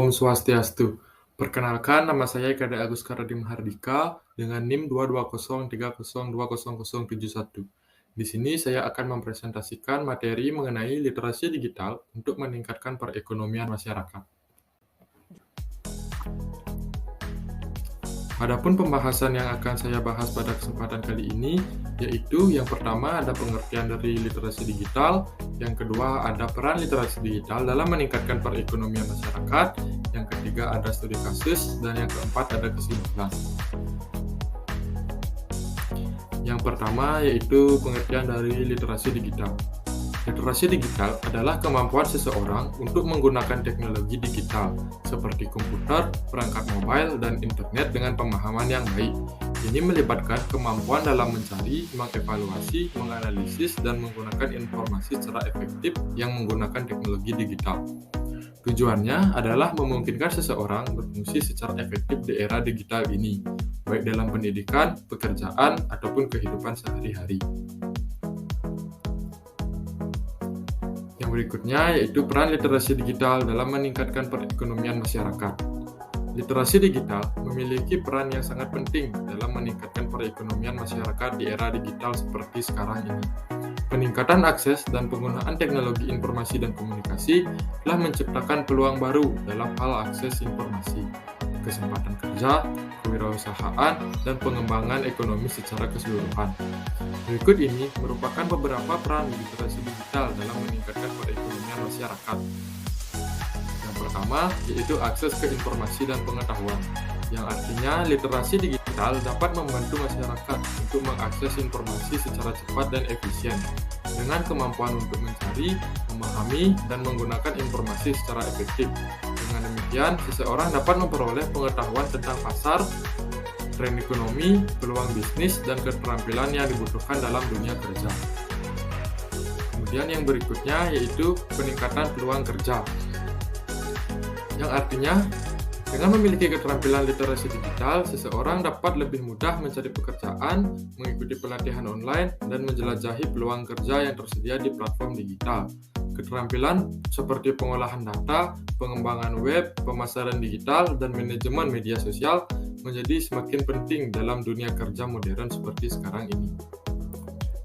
Om Swastiastu. Perkenalkan, nama saya Eka Agus Karadim Hardika dengan NIM 22030200071. Di sini saya akan mempresentasikan materi mengenai literasi digital untuk meningkatkan perekonomian masyarakat. Adapun pembahasan yang akan saya bahas pada kesempatan kali ini, yaitu yang pertama ada pengertian dari literasi digital, yang kedua ada peran literasi digital dalam meningkatkan perekonomian masyarakat, yang ketiga ada studi kasus, dan yang keempat ada kesimpulan. Yang pertama yaitu pengertian dari literasi digital. Literasi digital adalah kemampuan seseorang untuk menggunakan teknologi digital seperti komputer, perangkat mobile, dan internet dengan pemahaman yang baik. Ini melibatkan kemampuan dalam mencari, mengevaluasi, menganalisis, dan menggunakan informasi secara efektif yang menggunakan teknologi digital. Tujuannya adalah memungkinkan seseorang berfungsi secara efektif di era digital ini, baik dalam pendidikan, pekerjaan, ataupun kehidupan sehari-hari. Yang berikutnya yaitu peran literasi digital dalam meningkatkan perekonomian masyarakat. Literasi digital memiliki peran yang sangat penting dalam meningkatkan perekonomian masyarakat di era digital seperti sekarang ini. Peningkatan akses dan penggunaan teknologi informasi dan komunikasi telah menciptakan peluang baru dalam hal akses informasi, kesempatan kerja, kewirausahaan, dan pengembangan ekonomi secara keseluruhan. Berikut ini merupakan beberapa peran literasi digital dalam meningkatkan perekonomian masyarakat. Yang pertama yaitu akses ke informasi dan pengetahuan, yang artinya literasi digital dapat membantu masyarakat untuk mengakses informasi secara cepat dan efisien, dengan kemampuan untuk mencari, memahami, dan menggunakan informasi secara efektif. Dengan demikian, seseorang dapat memperoleh pengetahuan tentang pasar, tren ekonomi, peluang bisnis, dan keterampilan yang dibutuhkan dalam dunia kerja. Kemudian yang berikutnya yaitu peningkatan peluang kerja, yang artinya dengan memiliki keterampilan literasi digital, seseorang dapat lebih mudah mencari pekerjaan, mengikuti pelatihan online, dan menjelajahi peluang kerja yang tersedia di platform digital. Keterampilan seperti pengolahan data, pengembangan web, pemasaran digital, dan manajemen media sosial menjadi semakin penting dalam dunia kerja modern seperti sekarang ini.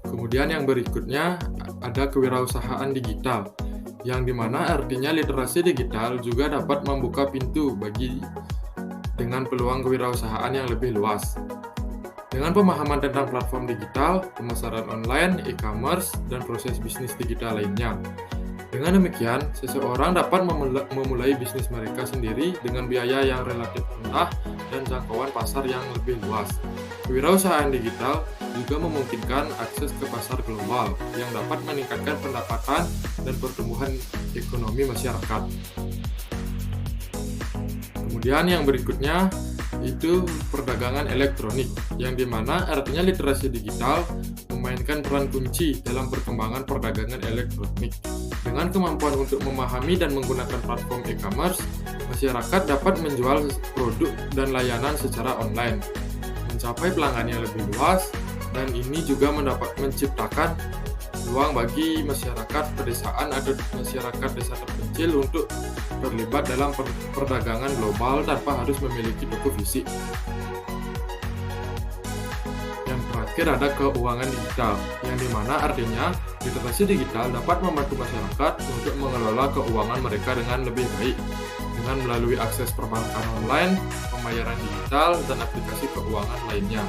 Kemudian yang berikutnya ada kewirausahaan digital, yang dimana artinya literasi digital juga dapat membuka pintu dengan peluang kewirausahaan yang lebih luas. Dengan pemahaman tentang platform digital, pemasaran online, e-commerce, dan proses bisnis digital lainnya. Dengan demikian, seseorang dapat memulai bisnis mereka sendiri dengan biaya yang relatif rendah dan jangkauan pasar yang lebih luas. Kewirausahaan digital juga memungkinkan akses ke pasar global yang dapat meningkatkan pendapatan dan pertumbuhan ekonomi masyarakat. Kemudian yang berikutnya itu perdagangan elektronik, yang dimana artinya literasi digital memainkan peran kunci dalam perkembangan perdagangan elektronik. Dengan kemampuan untuk memahami dan menggunakan platform e-commerce, masyarakat dapat menjual produk dan layanan secara online, mencapai pelanggan yang lebih luas, dan ini juga menciptakan peluang bagi masyarakat pedesaan atau masyarakat desa terpencil untuk terlibat dalam perdagangan global tanpa harus memiliki toko fisik. Yang terakhir ada keuangan digital, yang dimana artinya literasi digital dapat membantu masyarakat untuk mengelola keuangan mereka dengan lebih baik, dengan melalui akses perbankan online, pembayaran digital, dan aplikasi keuangan lainnya.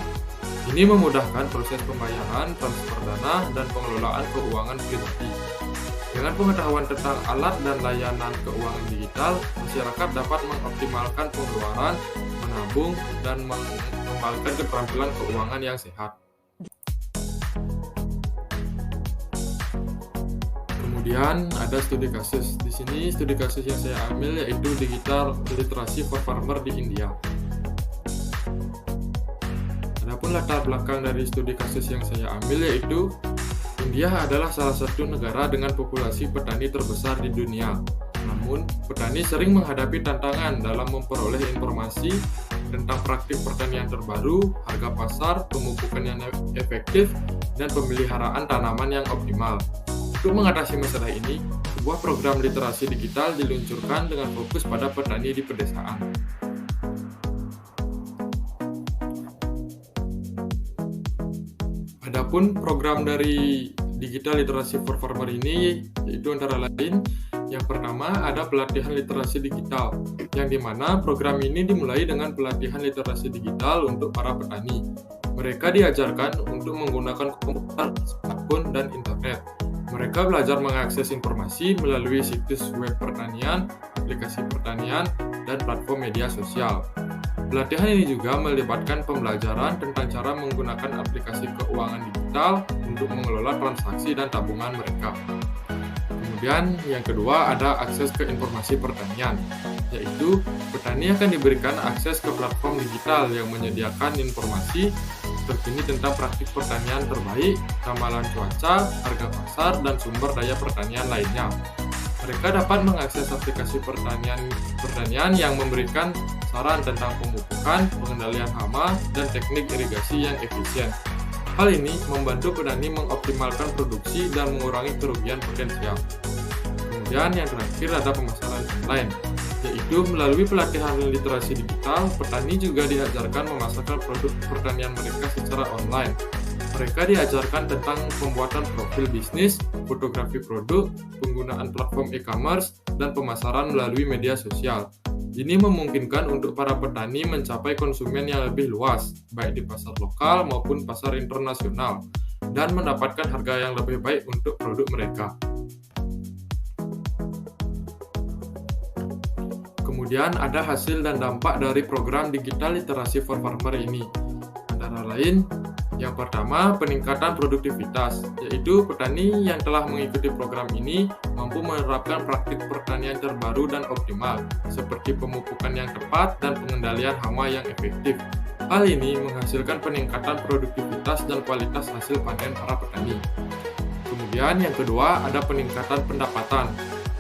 Ini memudahkan proses pembayaran, transfer dana, dan pengelolaan keuangan pribadi. Dengan pengetahuan tentang alat dan layanan keuangan digital, masyarakat dapat mengoptimalkan pengeluaran, menabung, dan mengembangkan keterampilan keuangan yang sehat. Kemudian ada studi kasus. Di sini studi kasus yang saya ambil yaitu digital literasi for farmer di India. Adapun latar belakang dari studi kasus yang saya ambil yaitu India adalah salah satu negara dengan populasi petani terbesar di dunia. Namun, petani sering menghadapi tantangan dalam memperoleh informasi tentang praktik pertanian terbaru, harga pasar, pemupukan yang efektif, dan pemeliharaan tanaman yang optimal. Untuk mengatasi masalah ini, sebuah program literasi digital diluncurkan dengan fokus pada petani di pedesaan. Adapun program dari Digital Literasi for Farmer ini yaitu antara lain yang pertama ada pelatihan literasi digital, yang dimana program ini dimulai dengan pelatihan literasi digital untuk para petani. Mereka diajarkan untuk menggunakan komputer, smartphone, dan internet. Mereka belajar mengakses informasi melalui situs web pertanian, aplikasi pertanian, dan platform media sosial. Pelatihan ini juga melibatkan pembelajaran tentang cara menggunakan aplikasi keuangan digital untuk mengelola transaksi dan tabungan mereka. Kemudian yang kedua ada akses ke informasi pertanian, yaitu petani akan diberikan akses ke platform digital yang menyediakan informasi terkini tentang praktik pertanian terbaik, ramalan cuaca, harga pasar, dan sumber daya pertanian lainnya. Mereka dapat mengakses aplikasi pertanian yang memberikan saran tentang pemupukan, pengendalian hama, dan teknik irigasi yang efisien. Hal ini membantu petani mengoptimalkan produksi dan mengurangi kerugian potensial. Kemudian yang terakhir ada pemasaran online, yaitu melalui pelatihan literasi digital, petani juga diajarkan memasarkan produk pertanian mereka secara online. Mereka diajarkan tentang pembuatan profil bisnis, fotografi produk, penggunaan platform e-commerce, dan pemasaran melalui media sosial. Ini memungkinkan untuk para petani mencapai konsumen yang lebih luas, baik di pasar lokal maupun pasar internasional, dan mendapatkan harga yang lebih baik untuk produk mereka. Kemudian ada hasil dan dampak dari program Digital Literasi for Farmer ini. Antara lain, yang pertama, peningkatan produktivitas, yaitu petani yang telah mengikuti program ini mampu menerapkan praktik pertanian terbaru dan optimal, seperti pemupukan yang tepat dan pengendalian hama yang efektif. Hal ini menghasilkan peningkatan produktivitas dan kualitas hasil panen para petani. Kemudian yang kedua, ada peningkatan pendapatan,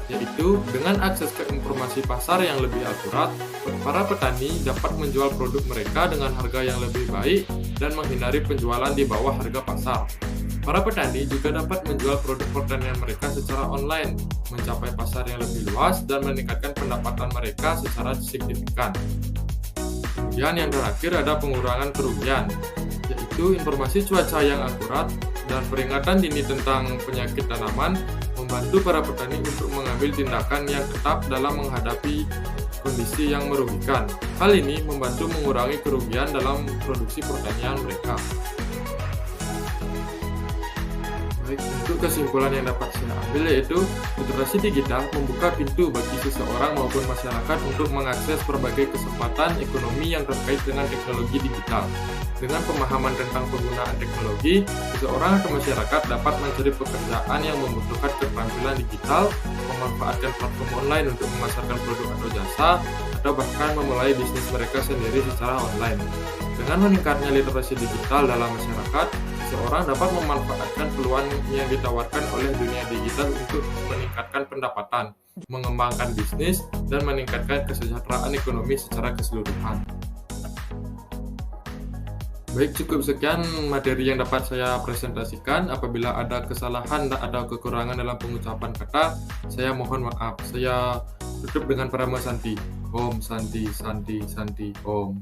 yaitu dengan akses ke informasi pasar yang lebih akurat, para petani dapat menjual produk mereka dengan harga yang lebih baik dan menghindari penjualan di bawah harga pasar. Para petani juga dapat menjual produk pertanian mereka secara online, mencapai pasar yang lebih luas dan meningkatkan pendapatan mereka secara signifikan. Kemudian yang terakhir ada pengurangan kerugian, yaitu informasi cuaca yang akurat dan peringatan dini tentang penyakit tanaman membantu para petani untuk mengambil tindakan yang ketat dalam menghadapi kondisi yang merugikan. Hal ini membantu mengurangi kerugian dalam produksi pertanian mereka. Baik, untuk kesimpulan yang dapat saya ambil yaitu literasi digital membuka pintu bagi seseorang maupun masyarakat untuk mengakses berbagai kesempatan ekonomi yang terkait dengan teknologi digital. Dengan pemahaman tentang penggunaan teknologi, seseorang atau masyarakat dapat mencari pekerjaan yang membutuhkan keterampilan digital, memanfaatkan platform online untuk memasarkan produk atau jasa, atau bahkan memulai bisnis mereka sendiri secara online. Dengan meningkatnya literasi digital dalam masyarakat, seseorang dapat memanfaatkan peluang yang ditawarkan oleh dunia digital untuk meningkatkan pendapatan, mengembangkan bisnis, dan meningkatkan kesejahteraan ekonomi secara keseluruhan. Baik, cukup sekian materi yang dapat saya presentasikan. Apabila ada kesalahan atau kekurangan dalam pengucapan kata, saya mohon maaf. Saya tutup dengan Parama Santi. Om Santi Santi Santi Om.